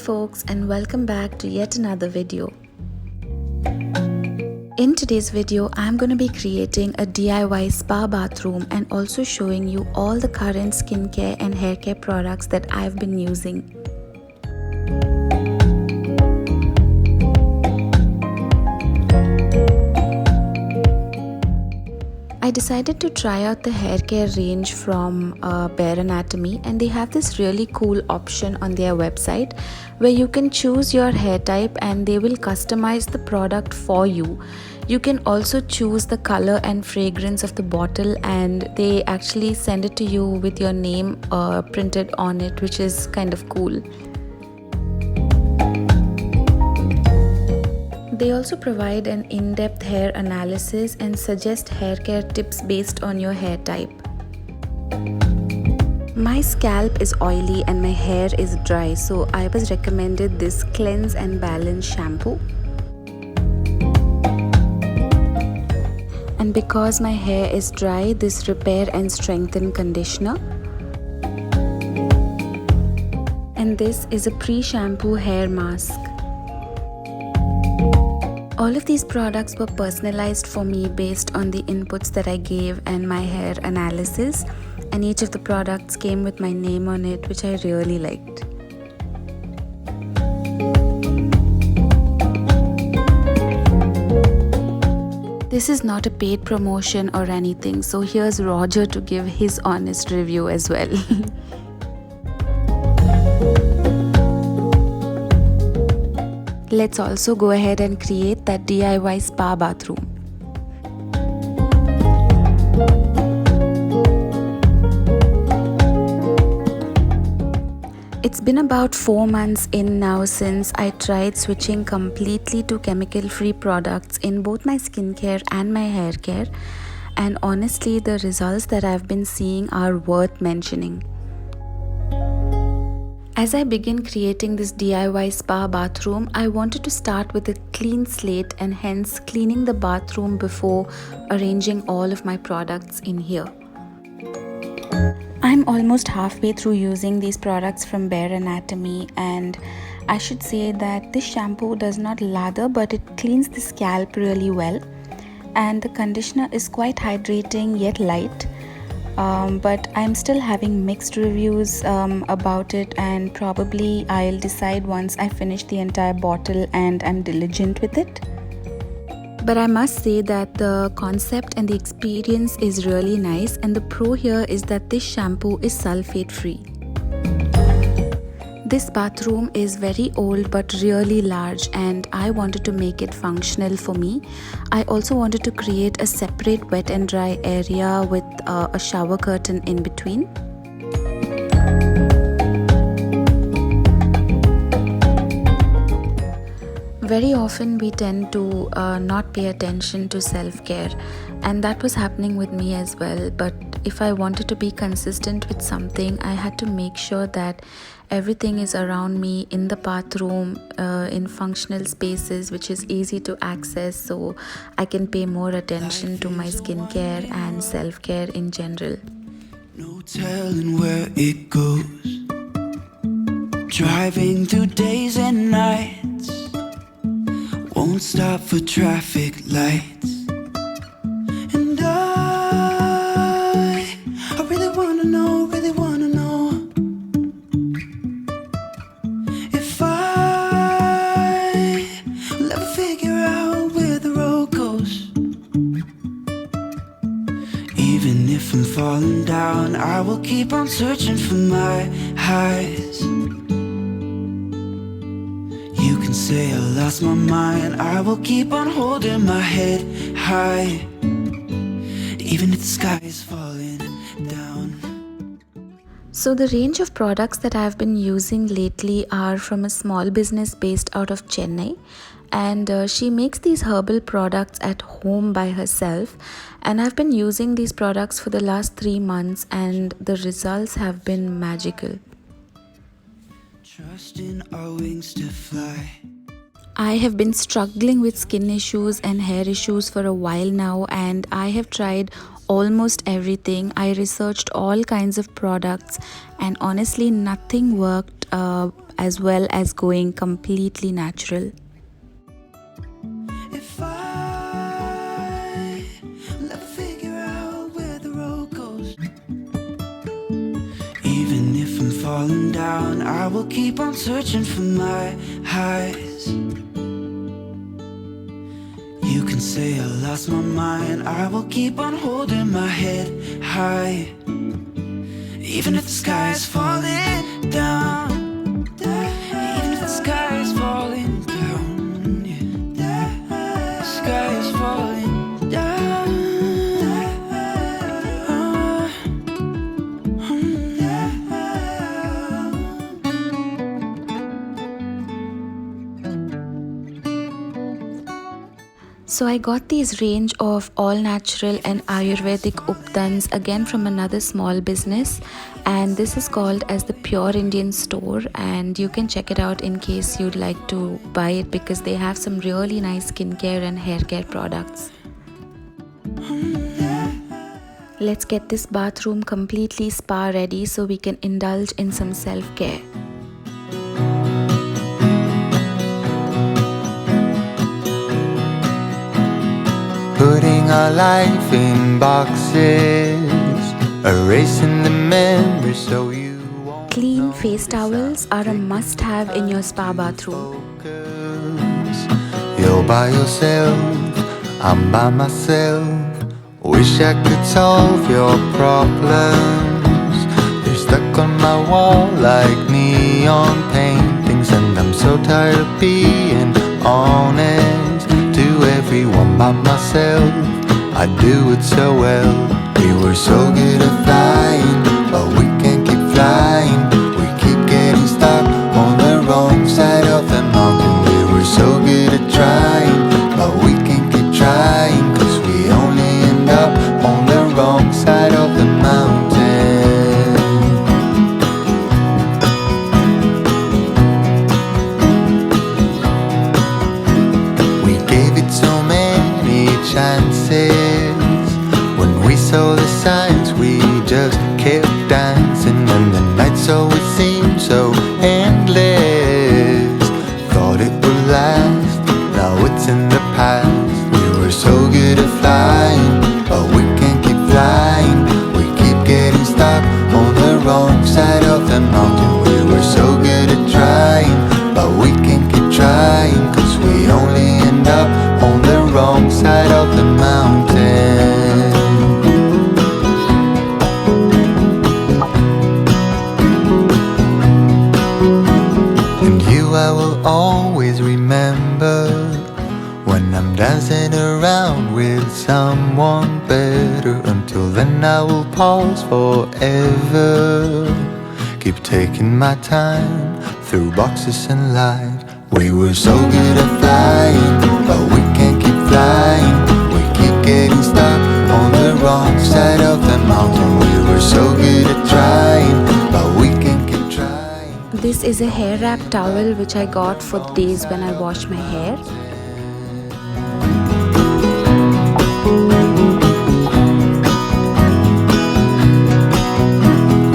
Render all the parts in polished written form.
folks, and welcome back to yet another video. In today's video, I'm going to be creating a DIY spa bathroom and also showing you all the current skincare and hair care products that I've been using. I decided to try out the hair care range from Bare Anatomy, and they have this really cool option on their website where you can choose your hair type and they will customize the product for you. You can also choose the color and fragrance of the bottle, and they actually send it to you with your name printed on it, which is kind of cool. They also provide an in-depth hair analysis and suggest hair care tips based on your hair type. My scalp is oily and my hair is dry, so I was recommended this Cleanse and Balance shampoo. And because my hair is dry, this Repair and Strengthen conditioner. And this is a pre-shampoo hair mask. All of these products were personalized for me based on the inputs that I gave and my hair analysis, and each of the products came with my name on it, which I really liked. This is not a paid promotion or anything, so here's Roger to give his honest review as well. Let's also go ahead and create that DIY spa bathroom. It's been about 4 months in now since I tried switching completely to chemical-free products in both my skincare and my hair care, and honestly the results that I've been seeing are worth mentioning. As I begin creating this DIY spa bathroom, I wanted to start with a clean slate and hence cleaning the bathroom before arranging all of my products in here. I'm almost halfway through using these products from Bare Anatomy, and I should say that this shampoo does not lather, but it cleans the scalp really well, and the conditioner is quite hydrating yet light. But I'm still having mixed reviews about it, and probably I'll decide once I finish the entire bottle and I'm diligent with it. But I must say that the concept and the experience is really nice, and the pro here is that this shampoo is sulfate free. This bathroom is very old but really large, and I wanted to make it functional for me. I also wanted to create a separate wet and dry area with a shower curtain in between. Very often we tend to not pay attention to self-care, and that was happening with me as well. But if I wanted to be consistent with something, I had to make sure that everything is around me in the bathroom, in functional spaces which is easy to access, so I can pay more attention to my skincare and self-care in general. No telling where it goes, driving through days and nights, won't stop for traffic lights. And I really wanna know, if I will ever figure out where the road goes. Even if I'm falling down, I will keep on searching for my highs. You can say I lost my mind, I will keep on holding my head high, even if the sky is falling down. So the range of products that I've been using lately are from a small business based out of Chennai, and she makes these herbal products at home by herself, and I've been using these products for the last 3 months, and the results have been magical. Trusting our wings to fly. I have been struggling with skin issues and hair issues for a while now, and I have tried almost everything. I researched all kinds of products, and honestly nothing worked as well as going completely natural. If I never figure out where the road goes, even if I'm falling down, I will keep on searching for my highs. You can say I lost my mind, I will keep on holding my head high, even if the sky is falling down. Even if the sky is falling down, yeah. The sky is falling down. So I got these range of all natural and Ayurvedic updans again from another small business, and this is called as the Pure Indian Store, and you can check it out in case you'd like to buy it because they have some really nice skincare and hair care products. Let's get this bathroom completely spa ready so we can indulge in some self-care. Putting our life in boxes, erasing the memories so you won't Clean know face this. towels are a must-have in your spa bathroom. Focus. You're by yourself, I'm by myself. Wish I could solve your problems. They're stuck on my wall like neon paintings, and I'm so tired of being honest to everyone by myself. I do it so well. We were so good at flying, but we can't keep flying. We keep getting stuck on the wrong side of the mountain. We were so good at trying, but we can't keep trying, 'cause we only end up on the wrong side of the mountain. We gave it so many chances. When we saw the signs, we just kept dancing, and the nights always seemed so endless. Thought it would last, now it's in the past. We were so good at flying, but we can't keep flying. We keep getting stuck on the wrong side of the mountain. We were so good at trying, but we can't keep trying, 'cause we only end up on the wrong side of the mountain. And you I will always remember, when I'm dancing around with someone better. Until then I will pause forever. Keep taking my time through boxes and light. We were so good at flying, but we can't keep flying. We keep getting stuck on the wrong side of the mountain. We were so good at trying, but we can't keep trying. This is a hair wrap towel which I got for the days when I wash my hair.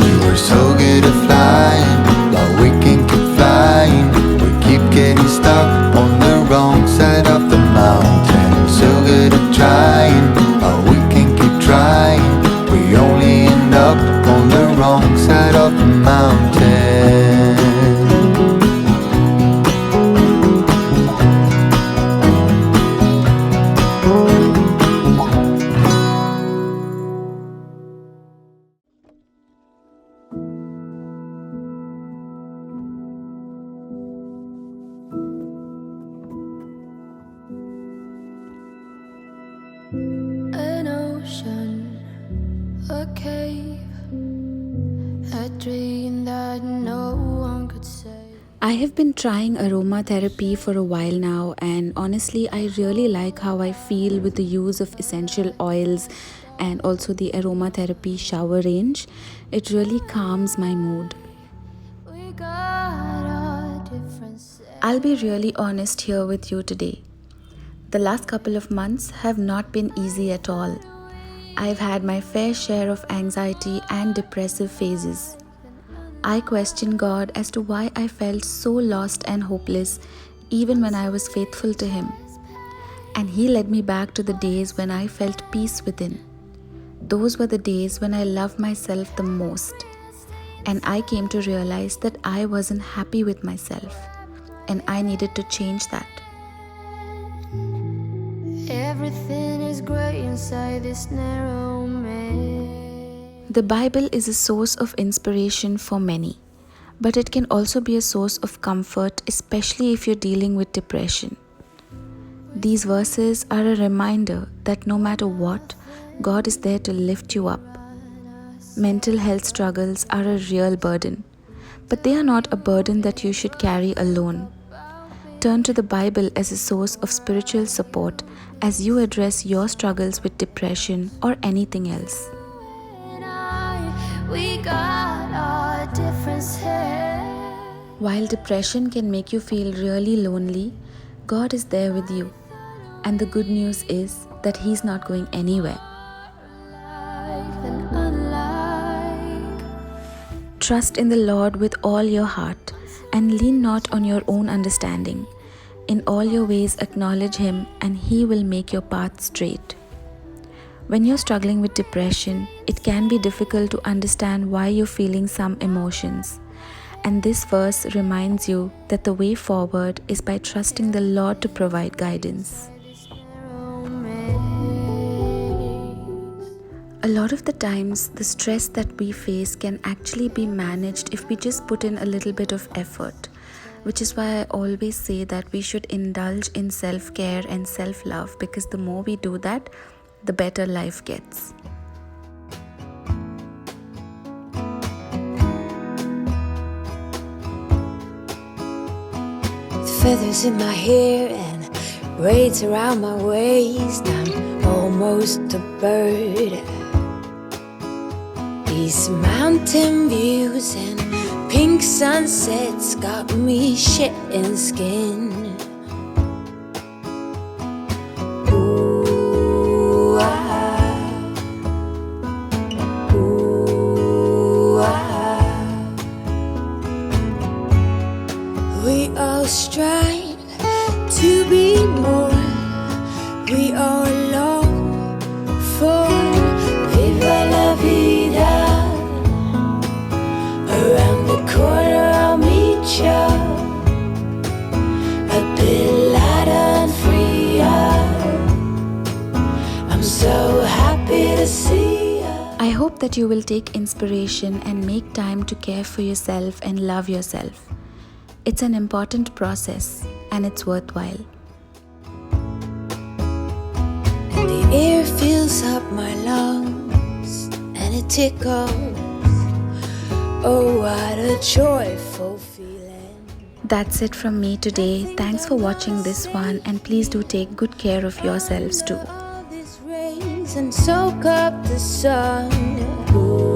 We were so good at flying, but we can't keep flying. We keep getting stuck on the wrong side of the mountain. So good at trying, but we can't keep trying. We only end up on the wrong side of the mountain. An ocean, a cave, a dream that no one could save. I have been trying aromatherapy for a while now, and honestly I really like how I feel with the use of essential oils and also the aromatherapy shower range. It really calms my mood. We got our differences. I'll be really honest here with you today. The last couple of months have not been easy at all. I've had my fair share of anxiety and depressive phases. I questioned God as to why I felt so lost and hopeless even when I was faithful to Him. And He led me back to the days when I felt peace within. Those were the days when I loved myself the most. And I came to realize that I wasn't happy with myself. And I needed to change that. Everything is great inside this narrow maze. The Bible is a source of inspiration for many, but it can also be a source of comfort, especially if you're dealing with depression. These verses are a reminder that no matter what, God is there to lift you up. Mental health struggles are a real burden, but they are not a burden that you should carry alone. Turn to the Bible as a source of spiritual support as you address your struggles with depression or anything else. We got our differences. While depression can make you feel really lonely, God is there with you. And the good news is that He's not going anywhere. Trust in the Lord with all your heart and lean not on your own understanding. In all your ways acknowledge Him and He will make your path straight. When you're struggling with depression, it can be difficult to understand why you're feeling some emotions. And this verse reminds you that the way forward is by trusting the Lord to provide guidance. A lot of the times, the stress that we face can actually be managed if we just put in a little bit of effort, which is why I always say that we should indulge in self-care and self-love, because the more we do that, the better life gets. Feathers in my hair and braids around my waist, I'm almost a bird. These mountain views and pink sunsets got me shedding skin. Ooh, ooh, we all strive to be more. We all long for viva la vida. Around the corner I'll meet ya, a bit lighter and freer. I'm so happy to see ya. I hope that you will take inspiration and make time to care for yourself and love yourself. It's an important process and it's worthwhile. And the air fills up my lungs and it tickles. Oh, what a joyful feeling. That's it from me today. Thanks for watching this one, and please do take good care of yourselves too. All these rays and soak up the sun. Ooh.